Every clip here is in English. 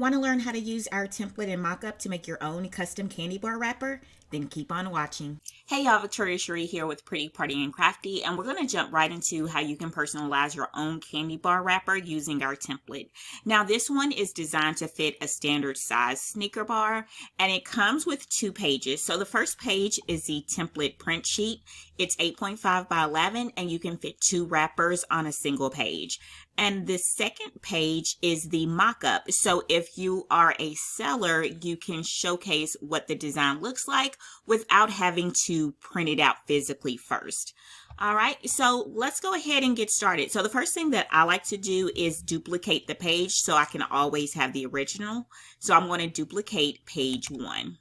Want to learn how to use our template and mockup to make your own custom candy bar wrapper? Then keep on watching. Hey y'all, Victoria Cherie here with Pretty Party and Crafty, and we're going to jump right into how you can personalize your own candy bar wrapper using our template. Now this one is designed to fit a standard size Snicker bar, and it comes with 2 pages. So the first page is the template print sheet. It's 8.5 by 11, and you can fit 2 wrappers on a single page. And the second page is the mock-up. So if you are a seller, you can showcase what the design looks like without having to print it out physically first. All right, so let's go ahead and get started. So the first thing that I like to do is duplicate the page so I can always have the original. So I'm going to duplicate page 1.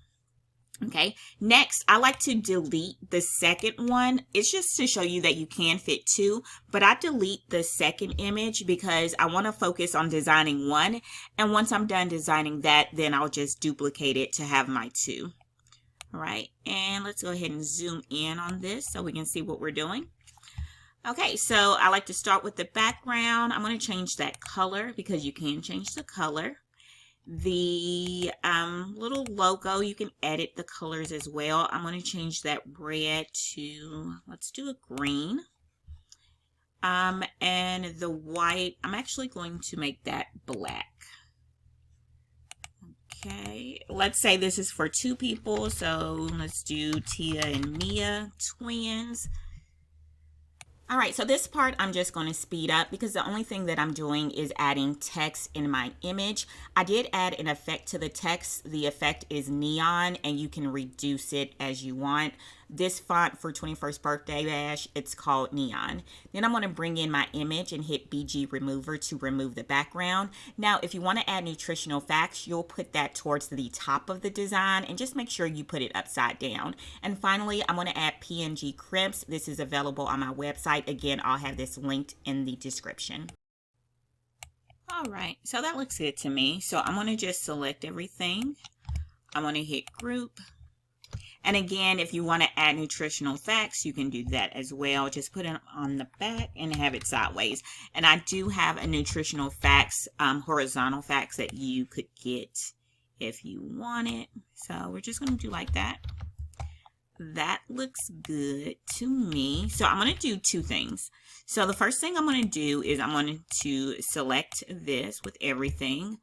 Okay, next I like to delete the second one. It's just to show you that you can fit 2, but I delete the second image because I want to focus on designing 1, and once I'm done designing that, then I'll just duplicate it to have my 2. All right, and let's go ahead and zoom in on this so we can see what we're doing. Okay, so I like to start with the background. I'm going to change that color because you can change the color. The little logo, you can edit the colors as well. I'm going to change that red to, let's do a green. And the white, I'm actually going to make that black. Okay, let's say this is for 2 people. So let's do Tia and Mia, twins. All right, so this part I'm just going to speed up because the only thing that I'm doing is adding text in my image. I did add an effect to the text. The effect is neon, and you can reduce it as you want. This font for 21st Birthday Bash, it's called Neon. Then I'm going to bring in my image and hit BG Remover to remove the background. Now, if you want to add nutritional facts, you'll put that towards the top of the design, and just make sure you put it upside down. And finally, I'm going to add PNG crimps. This is available on my website. Again, I'll have this linked in the description. All right, so that looks good to me. So I'm going to just select everything. I'm going to hit group. And again, if you want to add nutritional facts, you can do that as well. Just put it on the back and have it sideways. And I do have a nutritional facts, horizontal facts that you could get if you want it. So we're just going to do like that. That looks good to me. So I'm going to do 2 things. So the first thing I'm going to do is I'm going to select this with everything.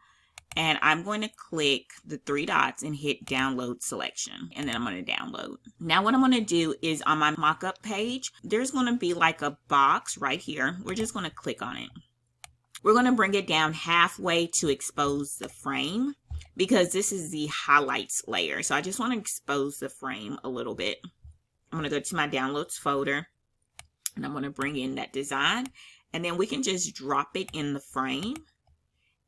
And I'm going to click the 3 dots and hit download selection. And then I'm going to download. Now what I'm going to do is on my mockup page, there's going to be like a box right here. We're just going to click on it. We're going to bring it down halfway to expose the frame because this is the highlights layer. So I just want to expose the frame a little bit. I'm going to go to my downloads folder and I'm going to bring in that design. And then we can just drop it in the frame.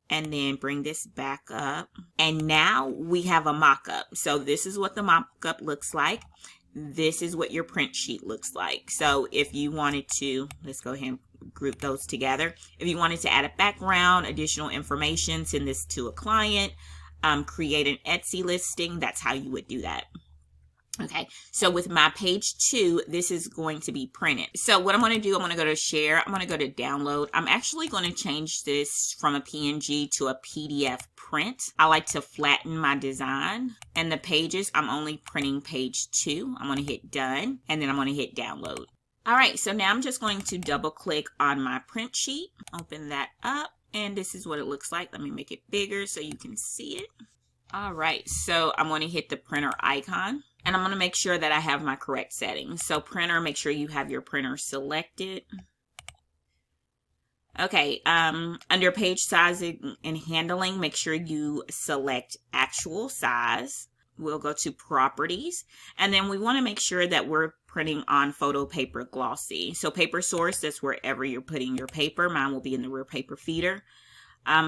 And then bring this back up. And now we have a mock-up. So this is what the mock-up looks like. This is what your print sheet looks like. So if you wanted to, let's go ahead and group those together. If you wanted to add a background, additional information, send this to a client, create an Etsy listing, that's how you would do that. Okay, so with my page 2, this is going to be printed. So what I'm going to do, I'm going to go to share. I'm going to go to download. I'm actually going to change this from a PNG to a PDF print. I like to flatten my design. And the pages, I'm only printing page 2. I'm going to hit done, and then I'm going to hit download. All right, so now I'm just going to double click on my print sheet. Open that up, and this is what it looks like. Let me make it bigger so you can see it. All right, so I'm going to hit the printer icon. And I'm going to make sure that I have my correct settings. So printer, make sure you have your printer selected. Okay, under page sizing and handling, make sure you select actual size. We'll go to properties. And then we want to make sure that we're printing on photo paper glossy. So paper source, that's wherever you're putting your paper. Mine will be in the rear paper feeder.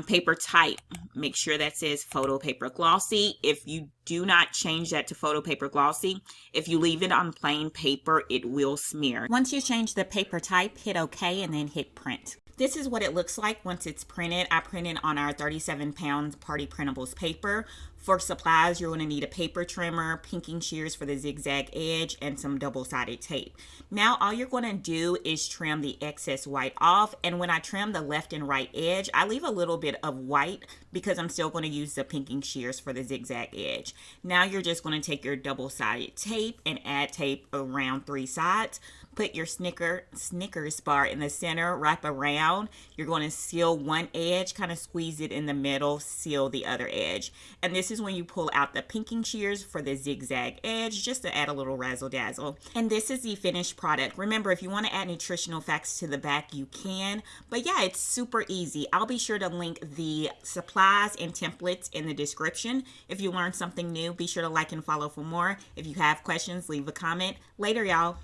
Paper type, make sure that says photo paper glossy. If you do not change that to photo paper glossy, if you leave it on plain paper, it will smear. Once you change the paper type, hit OK and then hit print. This is what it looks like once it's printed. I printed on our 37-pound Party Printables paper. For supplies, you're going to need a paper trimmer, pinking shears for the zigzag edge, and some double-sided tape. Now all you're going to do is trim the excess white off, and when I trim the left and right edge, I leave a little bit of white because I'm still going to use the pinking shears for the zigzag edge. Now you're just going to take your double-sided tape and add tape around 3 sides. Put your Snickers bar in the center, wrap around. You're going to seal one edge, kind of squeeze it in the middle, seal the other edge. And this is when you pull out the pinking shears for the zigzag edge, just to add a little razzle dazzle. And this is the finished product. Remember, if you want to add nutritional facts to the back, you can. But yeah, it's super easy. I'll be sure to link the supplies and templates in the description. If you learned something new, be sure to like and follow for more. If you have questions, leave a comment. Later, y'all.